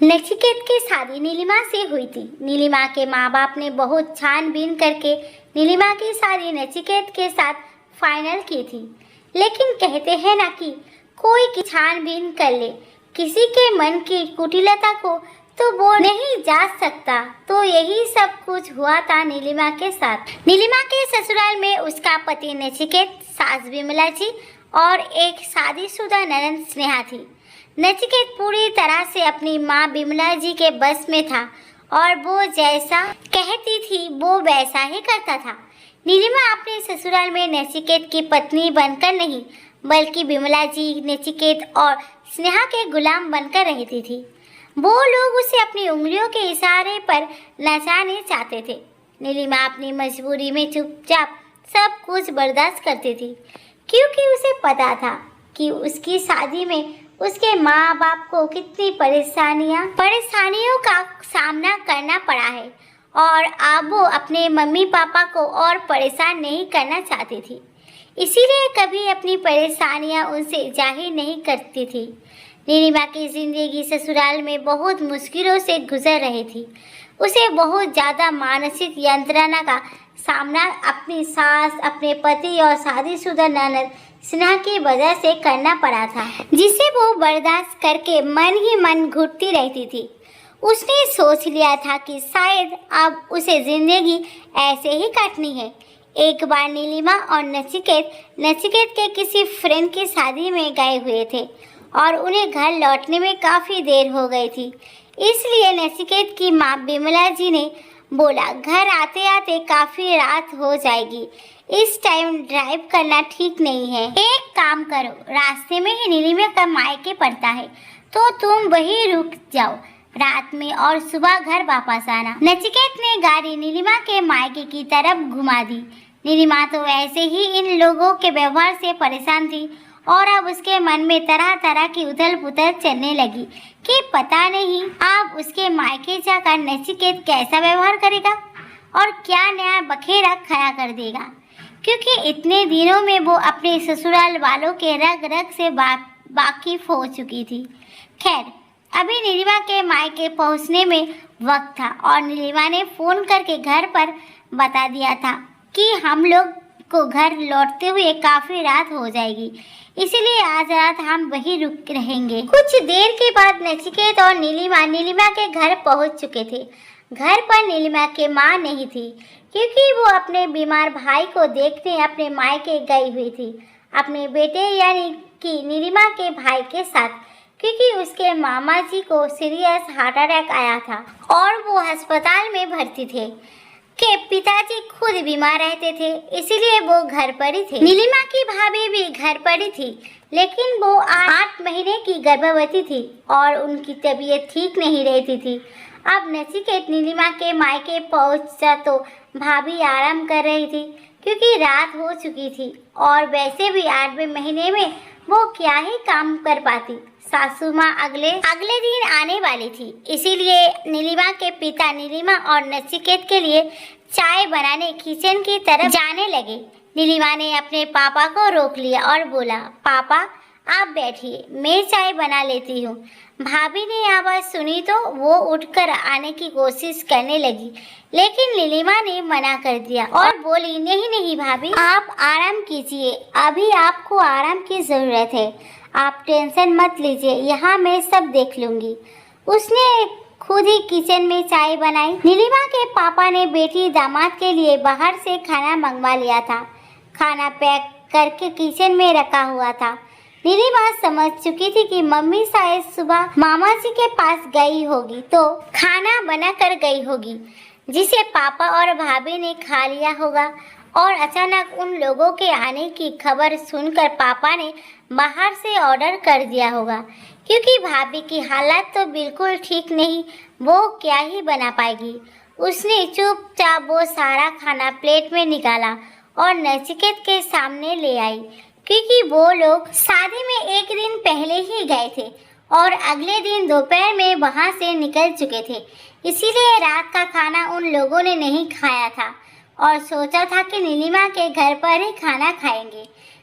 नचिकेत की शादी नीलिमा से हुई थी। नीलिमा के माँ बाप ने बहुत छानबीन करके नीलिमा की शादी नचिकेत के साथ फाइनल की थी। लेकिन कहते हैं ना कि कोई की छानबीन कर ले किसी के मन की कुटिलता को तो वो नहीं जा सकता। तो यही सब कुछ हुआ था नीलिमा के साथ। नीलिमा के ससुराल में उसका पति नचिकेत, सास विमला जी और एक शादीशुदा ननद स्नेहा थी। नचिकेत पूरी तरह से अपनी माँ विमला जी के बस में था और वो जैसा कहती थी वो वैसा ही करता था। नीलिमा अपने ससुराल में नचिकेत की पत्नी बनकर नहीं बल्कि विमला जी, नचिकेत और स्नेहा के गुलाम बनकर रहती थी। वो लोग उसे अपनी उंगलियों के इशारे पर नचाने चाहते थे। नीलिमा अपनी मजबूरी में चुपचाप सब कुछ बर्दाश्त करती थी, क्योंकि उसे पता था कि उसकी शादी में उसके माँ बाप को कितनी परेशानियों का सामना करना पड़ा है और अब वो अपने मम्मी पापा को और परेशान नहीं करना चाहती थी। इसीलिए कभी अपनी परेशानियाँ उनसे जाहिर नहीं करती थी। नीलिमा की जिंदगी ससुराल में बहुत मुश्किलों से गुजर रही थी। उसे बहुत ज़्यादा मानसिक यंत्रणा का सामना अपनी सास, अपने पति और शादीशुदा ननद स्नेहा की वजह से करना पड़ा था, जिसे वो बर्दाश्त करके मन ही मन घुटती रहती थी। उसने सोच लिया था कि शायद अब उसे जिंदगी ऐसे ही काटनी है। एक बार नीलिमा और नचिकेत के किसी फ्रेंड की शादी में गए हुए थे और उन्हें घर लौटने में काफ़ी देर हो गई थी। इसलिए नचिकेत की माँ विमला जी ने बोला, घर आते आते काफ़ी रात हो जाएगी, इस टाइम ड्राइव करना ठीक नहीं है। एक काम करो, रास्ते में ही नीलिमा का मायके पड़ता है तो तुम वहीं रुक जाओ रात में और सुबह घर वापस आना। नचिकेत ने गाड़ी नीलिमा के मायके की तरफ घुमा दी। नीलिमा तो ऐसे ही इन लोगों के व्यवहार से परेशान थी और अब उसके मन में तरह तरह की उथल पुथल चलने लगी कि पता नहीं अब उसके मायके जाकर नचिकेत कैसा व्यवहार करेगा और क्या नया बखेड़ा खड़ा कर देगा, क्योंकि इतने दिनों में वो अपने ससुराल वालों के रग रग से वाकिफ हो चुकी थी। खैर, अभी नीलिमा के मायके पहुंचने में वक्त था और नीलिमा ने फ़ोन करके घर पर बता दिया था कि हम लोग को घर लौटते हुए काफ़ी रात हो जाएगी, इसीलिए आज रात हम वहीं रुक रहेंगे। कुछ देर के बाद नचिकेत और नीलिमा के घर पहुंच चुके थे। घर पर नीलिमा के माँ नहीं थी, क्योंकि वो अपने बीमार भाई को देखने अपने मायके गई हुई थी, अपने बेटे यानी कि नीलिमा के भाई के साथ, क्योंकि उसके मामा जी को सीरियस हार्ट अटैक आया था और वो अस्पताल में भर्ती थे। के पिताजी खुद बीमार रहते थे, इसीलिए वो घर पर ही थे। नीलिमा की भाभी भी घर पर ही थी, लेकिन वो 8 महीने की गर्भवती थी और उनकी तबीयत ठीक नहीं रहती थी। अब नचिकेत नीलिमा के मायके पहुंचा तो भाभी आराम कर रही थी, क्योंकि रात हो चुकी थी और वैसे भी 8वें महीने में वो क्या ही काम कर पाती। सासू माँ अगले दिन आने वाली थी, इसीलिए नीलिमा के पिता नीलिमा और नचिकेत के लिए चाय बनाने किचन की तरफ जाने लगे। नीलिमा ने अपने पापा को रोक लिया और बोला, पापा आप बैठिए, मैं चाय बना लेती हूँ। भाभी ने आवाज़ सुनी तो वो उठकर आने की कोशिश करने लगी, लेकिन नीलिमा ने मना कर दिया और बोली, नहीं नहीं भाभी, आप आराम कीजिए, अभी आपको आराम की ज़रूरत है, आप टेंशन मत लीजिए, यहाँ मैं सब देख लूँगी। उसने खुद ही किचन में चाय बनाई। नीलिमा के पापा ने बेटी दामाद के लिए बाहर से खाना मंगवा लिया था। खाना पैक करके किचन में रखा हुआ था। नीलिमा समझ चुकी थी कि मम्मी शायद सुबह मामा जी के पास गई होगी तो खाना बना कर गई होगी, जिसे पापा और भाभी ने खा लिया होगा। और अचानक उन लोगों के आने की खबर सुनकर पापा ने बाहर से ऑर्डर कर दिया होगा, क्योंकि भाभी की हालत तो बिल्कुल ठीक नहीं, वो क्या ही बना पाएगी। उसने चुपचाप वो सारा खाना प्लेट में निकाला और नचिकेत के सामने ले आई, क्योंकि वो लोग शादी में एक दिन पहले ही गए थे और अगले दिन दोपहर में वहाँ से निकल चुके थे। इसीलिए रात का खाना उन लोगों ने नहीं खाया था और सोचा था कि नीलिमा के घर पर ही खाना खाएंगे,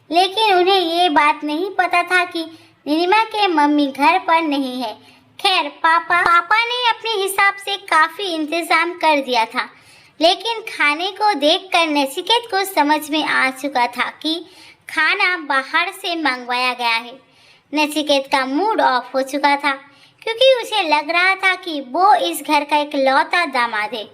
लेकिन उन्हें ये बात नहीं पता था कि नीलिमा के मम्मी घर पर नहीं है। खैर पापा से काफी इंतजाम कर दिया था, लेकिन खाने को देखकर नचिकेत को समझ में आ चुका था कि खाना बाहर से मंगवाया गया है। नचिकेत का मूड ऑफ हो चुका था, क्योंकि उसे लग रहा था कि वो इस घर का इकलौता दामाद है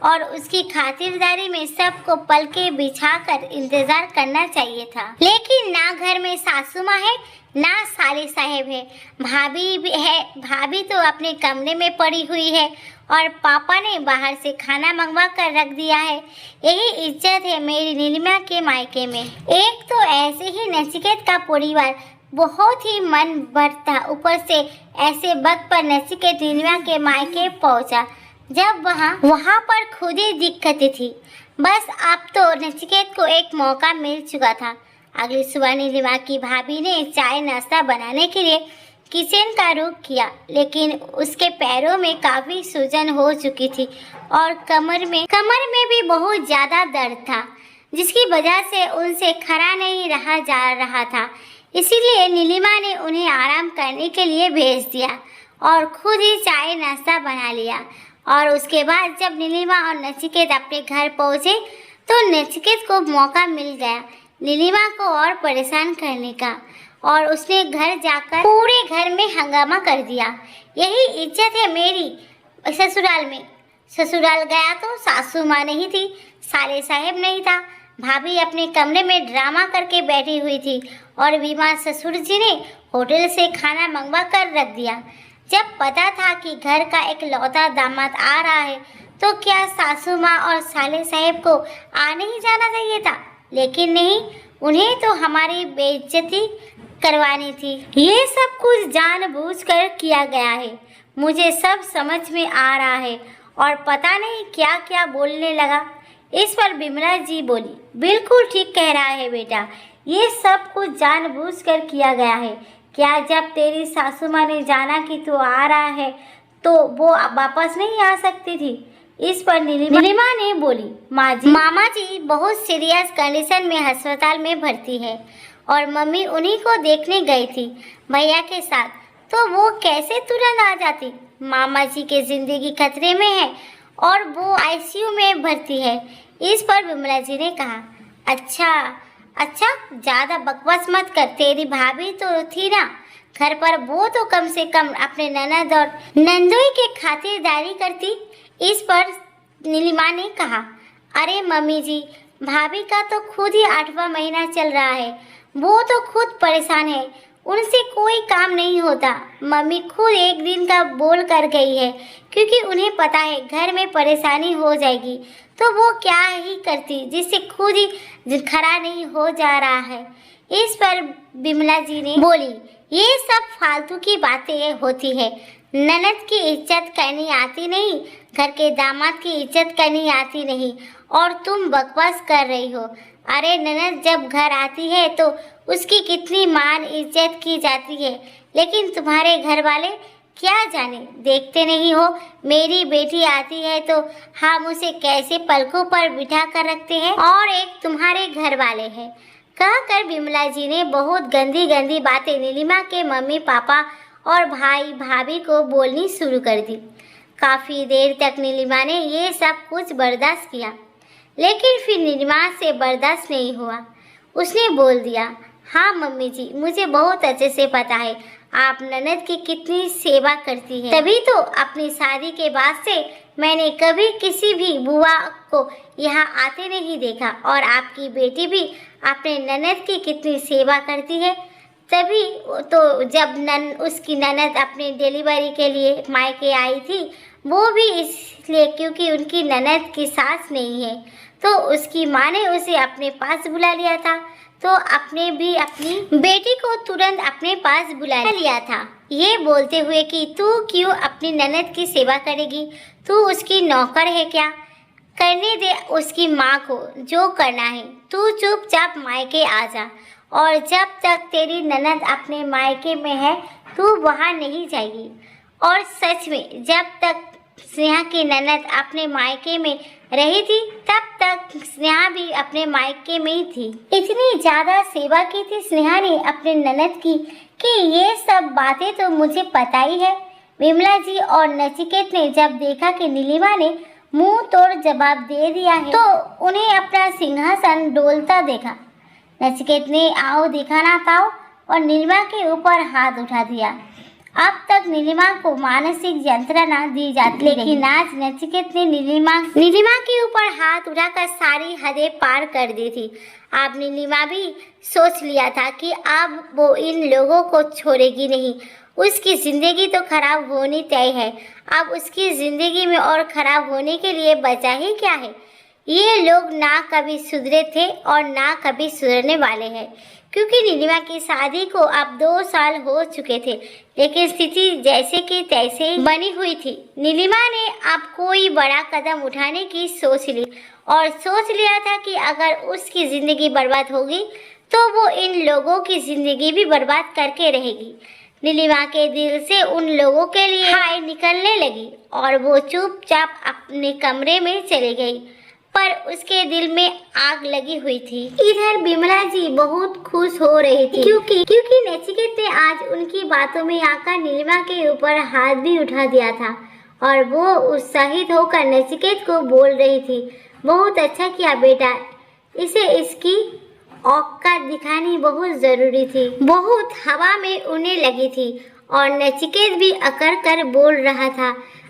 और उसकी खातिरदारी में सबको पलके बिछाकर इंतजार करना चाहिए था। लेकिन ना घर में सासू माँ है, ना साले साहेब है, भाभी भी है। भाभी तो अपने कमरे में पड़ी हुई है और पापा ने बाहर से खाना मंगवा कर रख दिया है। यही इज्जत है मेरी नीलिमा के मायके में। एक तो ऐसे ही नचिकेत का परिवार बहुत ही मन भरता, ऊपर से ऐसे वक्त पर नचिकेत नीलिमा के मायके पहुंचा जब वहाँ पर खुद ही दिक्कतें थी। बस अब तो नचिकेत को एक मौका मिल चुका था। अगली सुबह नीलिमा की भाभी ने चाय नाश्ता बनाने के लिए किचन का रुख किया, लेकिन उसके पैरों में काफी सूजन हो चुकी थी और कमर में भी बहुत ज्यादा दर्द था, जिसकी वजह से उनसे खड़ा नहीं रहा जा रहा था। इसीलिए नीलिमा ने उन्हें आराम करने के लिए भेज दिया और खुद ही चाय नाश्ता बना लिया। और उसके बाद जब नीलिमा और नचिकेत अपने घर पहुंचे तो नचिकेत को मौका मिल गया नीलिमा को और परेशान करने का, और उसने घर जाकर पूरे घर में हंगामा कर दिया। यही इज्जत है मेरी ससुराल में। ससुराल गया तो सासू माँ नहीं थी, साले साहेब नहीं था, भाभी अपने कमरे में ड्रामा करके बैठी हुई थी और बीमार ससुर जी ने होटल से खाना मंगवा कर रख दिया। जब पता था कि घर का एक लौता दामाद आ रहा है तो क्या सासू माँ और साले साहेब को आने ही जाना चाहिए था? लेकिन नहीं, उन्हें तो हमारी बेइज्जती करवानी थी। ये सब कुछ जानबूझकर किया गया है, मुझे सब समझ में आ रहा है। और पता नहीं क्या क्या बोलने लगा। इस पर बिमला जी बोली, बिल्कुल ठीक कह रहा है बेटा, ये सब कुछ जानबूझकर किया गया है। क्या जब तेरी सासू माँ ने जाना कि तू आ रहा है तो वो वापस नहीं आ सकती थी? इस पर नीलिमा ने बोली, मामा जी बहुत सीरियस कंडीशन में अस्पताल में भर्ती है और मम्मी उन्हीं को देखने गई थी भैया के साथ, तो वो कैसे तुरंत आ जाती? मामा जी की जिंदगी खतरे में है और वो आईसीयू में भर्ती है। इस पर बिमला जी ने कहा, अच्छा ज्यादा बकवास मत कर, तेरी भाभी तो थी ना घर पर, वो तो कम से कम अपने ननद और नंदोई के खातिरदारी करती। इस पर नीलिमा ने कहा, अरे मम्मी जी, भाभी का तो खुद ही 8वां महीना चल रहा है, वो तो खुद परेशान है, उनसे कोई काम नहीं होता। मम्मी खुद एक दिन का बोल कर गई है, क्योंकि उन्हें पता है घर में परेशानी हो जाएगी तो वो क्या ही करती, जिससे खुद ही खड़ा नहीं हो जा रहा है। इस पर बिमला जी ने बोली, ये सब फालतू की बातें होती है, ननद की इज्जत करनी आती नहीं, घर के दामाद की इज्जत करनी आती नहीं, और तुम बकवास कर रही हो। अरे ननद जब घर आती है तो उसकी कितनी मान इज्जत की जाती है, लेकिन तुम्हारे घर वाले क्या जाने, देखते नहीं हो मेरी बेटी आती है तो हम उसे कैसे पलकों पर बिठा कर रखते हैं, और एक तुम्हारे घर वाले हैं। कहकर बिमला जी ने बहुत गंदी गंदी बातें नीलिमा के मम्मी पापा और भाई भाभी को बोलनी शुरू कर दी। काफ़ी देर तक नीलिमा ने ये सब कुछ बर्दाश्त किया, लेकिन फिर नीलिमा से बर्दाश्त नहीं हुआ। उसने बोल दिया, हाँ मम्मी जी, मुझे बहुत अच्छे से पता है आप ननद की कितनी सेवा करती हैं। तभी तो अपनी शादी के बाद से मैंने कभी किसी भी बुआ को यहाँ आते नहीं देखा, और आपकी बेटी भी अपने ननद की कितनी सेवा करती है। तभी तो जब उसकी ननद अपनी डिलीवरी के लिए मायके आई थी, वो भी इसलिए क्योंकि उनकी ननद की सास नहीं है, तो उसकी माँ ने उसे अपने पास बुला लिया था, तो आपने भी अपनी बेटी को तुरंत अपने पास बुला लिया था, ये बोलते हुए कि तू क्यों अपनी ननद की सेवा करेगी, तू उसकी नौकर है क्या? करने दे उसकी माँ को जो करना है, तू चुपचाप मायके आ जा, और जब तक तेरी ननद अपने मायके में है तू वहाँ नहीं जाएगी। और सच में जब तक स्नेहा की ननद अपने मायके में रही थी तब तक स्नेहा भी अपने मायके में ही थी। इतनी ज़्यादा सेवा की थी स्नेहा ने अपने ननद की कि ये सब बातें तो मुझे पता ही है। विमला जी और नचिकेत ने जब देखा कि नीलिमा ने मुंह तोड़ जवाब दे दिया है, तो उन्हें अपना सिंहासन डोलता देखा। नचिकेत ने आओ दिखाना था और नीलिमा के ऊपर हाथ उठा दिया। अब तक नीलिमा को मानसिक यंत्रणा दी जाती, लेकिन आज नचिकेत ने नीलिमा के ऊपर हाथ उठाकर सारी हदें पार कर दी थी। अब नीलिमा भी सोच लिया था कि अब वो इन लोगों को छोड़ेगी नहीं। उसकी जिंदगी तो खराब होनी तय है। अब उसकी जिंदगी में और खराब होने के लिए बचा ही क्या है। ये लोग ना कभी सुधरे थे और ना कभी सुधरने वाले हैं, क्योंकि नीलिमा की शादी को अब 2 साल हो चुके थे, लेकिन स्थिति जैसे कि तैसे बनी हुई थी। नीलिमा ने अब कोई बड़ा कदम उठाने की सोच ली और सोच लिया था कि अगर उसकी ज़िंदगी बर्बाद होगी तो वो इन लोगों की ज़िंदगी भी बर्बाद करके रहेगी। नीलिमा के दिल से उन लोगों के लिए हाय निकलने लगी और वो चुपचाप अपने कमरे में चली गई, पर उसके दिल में आग लगी हुई थी। इधर विमला जी बहुत खुश हो रही थी, क्योंकि नचिकेत ने आज उनकी बातों में आकर नीलिमा के ऊपर हाथ भी उठा दिया था और वो उत्साहित होकर नचिकेत को बोल रही थी, बहुत अच्छा किया बेटा, इसे इसकी औकात दिखानी बहुत जरूरी थी। बहुत हवा में उड़ने लगी थी और नचिकेत भी अकड़ कर बोल रहा था,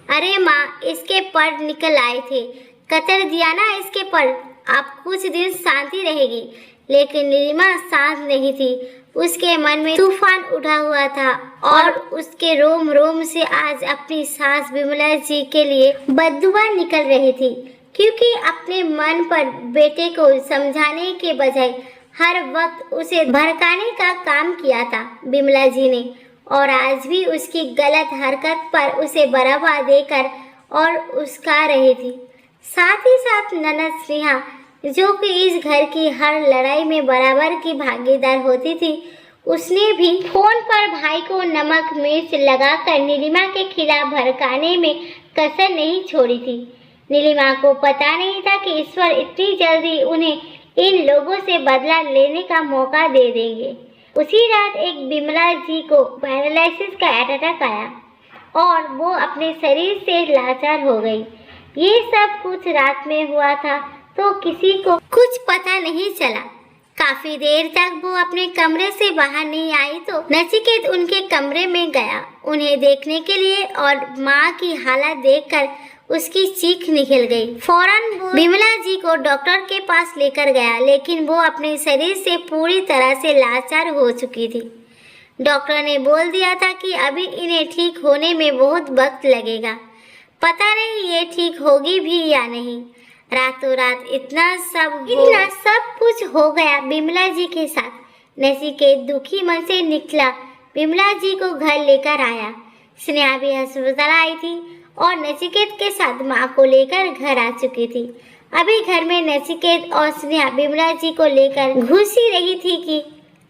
अरे माँ, इसके पर निकल आए थे, कतर दिया ना इसके पर, अब कुछ दिन शांति रहेगी। लेकिन नीलिमा शांत नहीं थी। उसके मन में तूफान उठा हुआ था और उसके रोम रोम से आज अपनी सास विमला जी के लिए बद्दुआ निकल रही थी, क्योंकि अपने मन पर बेटे को समझाने के बजाय हर वक्त उसे भड़काने का काम किया था विमला जी ने, और आज भी उसकी गलत हरकत पर उसे बढ़ावा देकर और उस्का रही थी। साथ ही साथ ननद स्नेहा, जो कि इस घर की हर लड़ाई में बराबर की भागीदार होती थी, उसने भी फोन पर भाई को नमक मिर्च लगाकर नीलिमा के खिलाफ भड़काने में कसर नहीं छोड़ी थी। नीलिमा को पता नहीं था कि ईश्वर इतनी जल्दी उन्हें इन लोगों से बदला लेने का मौका दे देंगे। उसी रात एक विमला जी को पैरालिसिस का अटैक आया और वो अपने शरीर से लाचार हो गई। ये सब कुछ रात में हुआ था, तो किसी को कुछ पता नहीं चला। काफी देर तक वो अपने कमरे से बाहर नहीं आई, तो नचिकेत उनके कमरे में गया उन्हें देखने के लिए, और माँ की हालत देखकर उसकी चीख निकल गई। फौरन वो विमला जी को डॉक्टर के पास लेकर गया, लेकिन वो अपने शरीर से पूरी तरह से लाचार हो चुकी थी। डॉक्टर ने बोल दिया था कि अभी इन्हें ठीक होने में बहुत वक्त लगेगा, पता नहीं ये ठीक होगी भी या नहीं। रातों रात इतना सब कुछ हो गया विमला जी के साथ। नचिकेत दुखी मन से निकला, विमला जी को घर लेकर आया। स्नेहा भी अस्पताल आई थी और नचिकेत के साथ माँ को लेकर घर आ चुकी थी। अभी घर में नचिकेत और स्नेहा विमला जी को लेकर घुस ही रही थी कि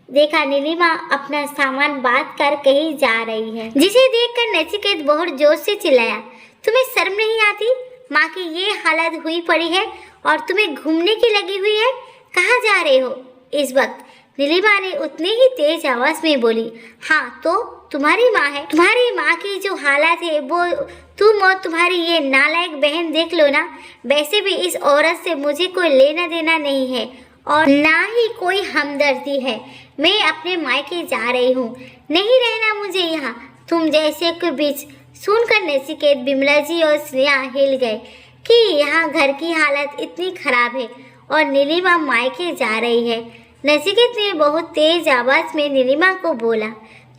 देखा नीलिमा अपना सामान बांध कर कहीं जा रही है, जिसे देखकर नचिकेत बहुत जोर से चिल्लाया, तुम्हें शर्म नहीं आती? माँ की ये हालत हुई पड़ी है और तुम्हें घूमने की लगी हुई है, कहाँ जा रहे हो? इस वक्त नीलिमा ने उतने ही तेज आवाज में बोली, हाँ तो तुम्हारी माँ है, तुम्हारी माँ की जो हालत है वो तुम और तुम्हारी ये नालायक बहन देख लो ना। वैसे भी इस औरत से मुझे कोई लेना देना नहीं है और ना ही कोई हमदर्दी है। मैं अपने मायके जा रही हूँ, नहीं रहना मुझे यहाँ तुम जैसे के बीच। सुनकर नचिकेत, विमला जी और स्नेहा हिल गए कि यहाँ घर की हालत इतनी खराब है और नीलिमा मायके जा रही है। नचिकेत ने बहुत तेज आवाज में नीलिमा को बोला,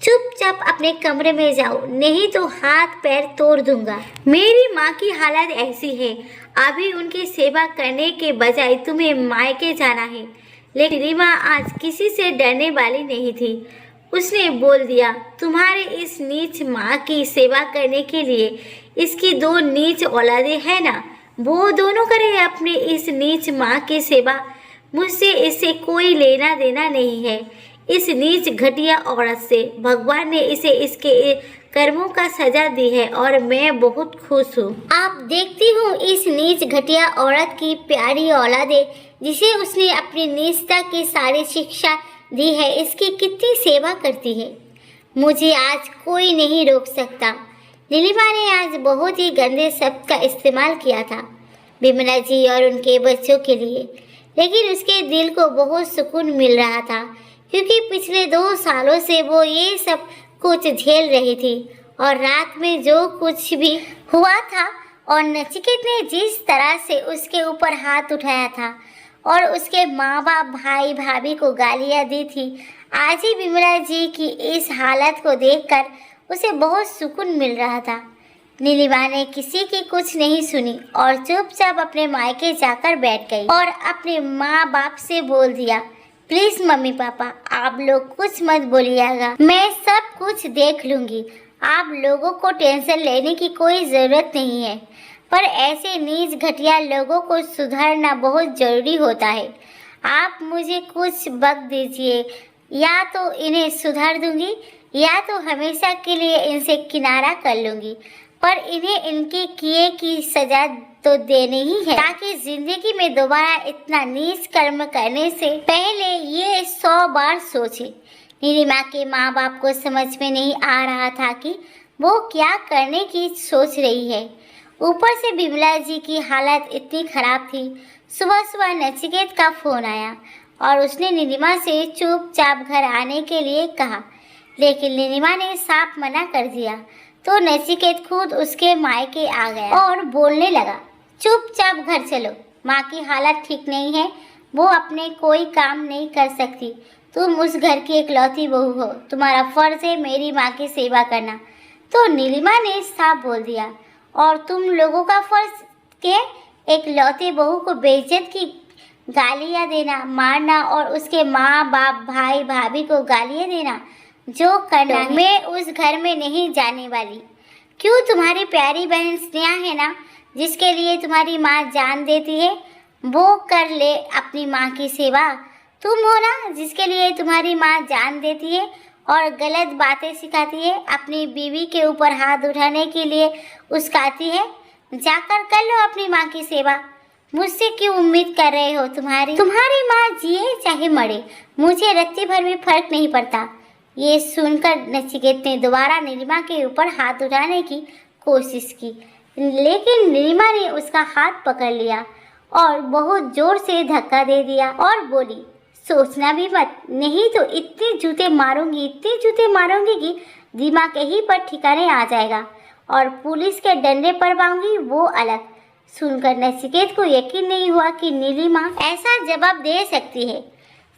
चुपचाप अपने कमरे में जाओ, नहीं तो हाथ पैर तोड़ दूंगा। मेरी माँ की हालत ऐसी है, अभी उनकी सेवा करने के बजाय तुम्हें मायके जाना है। लेकिन नीलिमा आज किसी से डरने वाली नहीं थी। उसने बोल दिया, तुम्हारे इस नीच माँ की सेवा करने के लिए इसकी 2 नीच औलादे हैं ना, वो दोनों करें अपने इस नीच माँ की सेवा। मुझसे इससे कोई लेना देना नहीं है। इस नीच घटिया औरत से भगवान ने इसे इसके कर्मों का सजा दी है और मैं बहुत खुश हूँ। आप देखती हूँ इस नीच घटिया औरत की प्यारी औलादे, जिसे उसने अपनी नीचता की सारी शिक्षा दी है, इसकी कितनी सेवा करती है। मुझे आज कोई नहीं रोक सकता। नीलिमा ने आज बहुत ही गंदे शब्द का इस्तेमाल किया था विमला जी और उनके बच्चों के लिए, लेकिन उसके दिल को बहुत सुकून मिल रहा था क्योंकि पिछले 2 सालों से वो ये सब कुछ झेल रही थी और रात में जो कुछ भी हुआ था और नचिकेत ने जिस तरह से उसके ऊपर हाथ उठाया था और उसके माँ बाप भाई भाभी को गालियाँ दी थी, आज ही विमला जी की इस हालत को देखकर उसे बहुत सुकून मिल रहा था। नीलिमा ने किसी की कुछ नहीं सुनी और चुपचाप अपने मायके जाकर बैठ गई और अपने माँ बाप से बोल दिया, प्लीज मम्मी पापा आप लोग कुछ मत बोलिएगा, मैं सब कुछ देख लूँगी, आप लोगों को टेंशन लेने की कोई ज़रूरत नहीं है। पर ऐसे नीच घटिया लोगों को सुधारना बहुत ज़रूरी होता है। आप मुझे कुछ वक्त दीजिए, या तो इन्हें सुधार दूंगी या तो हमेशा के लिए इनसे किनारा कर लूँगी, पर इन्हें इनके किए की सज़ा तो देनी ही है ताकि ज़िंदगी में दोबारा इतना नीच कर्म करने से पहले ये 100 बार सोचे। नीलिमा के माँ बाप को समझ में नहीं आ रहा था कि वो क्या करने की सोच रही है। ऊपर से विमला जी की हालत इतनी खराब थी। सुबह सुबह नचिकेत का फ़ोन आया और उसने नीलिमा से चुपचाप घर आने के लिए कहा, लेकिन नीलिमा ने साफ मना कर दिया तो नचिकेत खुद उसके मायके आ गया और बोलने लगा, चुपचाप घर चलो, माँ की हालत ठीक नहीं है, वो अपने कोई काम नहीं कर सकती, तुम उस घर की इकलौती बहू हो, तुम्हारा फर्ज है मेरी माँ की सेवा करना। तो नीलिमा ने साफ बोल दिया, और तुम लोगों का फर्ज के इकलौती बहू को बेइज्जत की गालियाँ देना, मारना और उसके माँ बाप भाई भाभी को गालियाँ देना, जो करना है मैं उस घर में नहीं जाने वाली। क्यों, तुम्हारी प्यारी बहन स्नेहा है ना, जिसके लिए तुम्हारी माँ जान देती है, वो कर ले अपनी माँ की सेवा। तुम हो ना जिसके लिए तुम्हारी माँ जान देती है और गलत बातें सिखाती है, अपनी बीवी के ऊपर हाथ उठाने के लिए उस्काती है, जाकर कर लो अपनी माँ की सेवा। मुझसे क्यों उम्मीद कर रहे हो? तुम्हारी माँ जिए चाहे मरे, मुझे रत्ती भर भी फर्क नहीं पड़ता। ये सुनकर नचिकेत ने दोबारा नीलिमा के ऊपर हाथ उठाने की कोशिश की, लेकिन नीलिमा ने उसका हाथ पकड़ लिया और बहुत जोर से धक्का दे दिया और बोली, सोचना भी मत, नहीं तो इतने जूते मारूंगी कि दिमाग यहीं पर ठिकाने आ जाएगा और पुलिस के डंडे पर पाऊंगी वो अलग। सुनकर नचिकेत को यकीन नहीं हुआ कि नीलिमा ऐसा जवाब दे सकती है।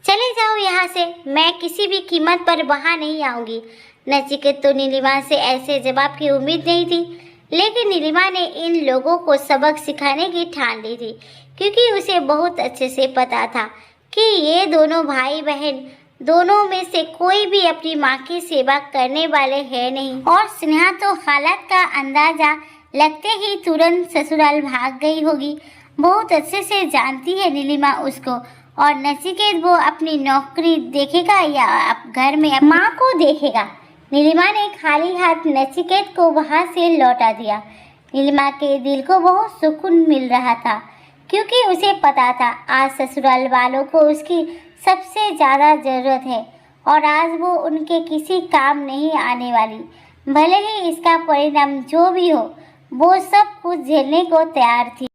चले जाओ यहाँ से, मैं किसी भी कीमत पर वहाँ नहीं आऊँगी। नचिकेत तो नीलिमा से ऐसे जवाब की उम्मीद नहीं थी, लेकिन नीलिमा ने इन लोगों को सबक सिखाने की ठान ली थी, क्योंकि उसे बहुत अच्छे से पता था कि ये दोनों भाई बहन दोनों में से कोई भी अपनी माँ की सेवा करने वाले हैं नहीं। और स्नेहा तो हालत का अंदाजा लगते ही तुरंत ससुराल भाग गई होगी। बहुत अच्छे से जानती है नीलिमा उसको। और नचिकेत वो अपनी नौकरी देखेगा या घर में माँ को देखेगा। नीलिमा ने खाली हाथ नचिकेत को वहाँ से लौटा दिया। नीलिमा के दिल को बहुत सुकून मिल रहा था, क्योंकि उसे पता था आज ससुराल वालों को उसकी सबसे ज़्यादा ज़रूरत है और आज वो उनके किसी काम नहीं आने वाली। भले ही इसका परिणाम जो भी हो, वो सब कुछ झेलने को तैयार थी।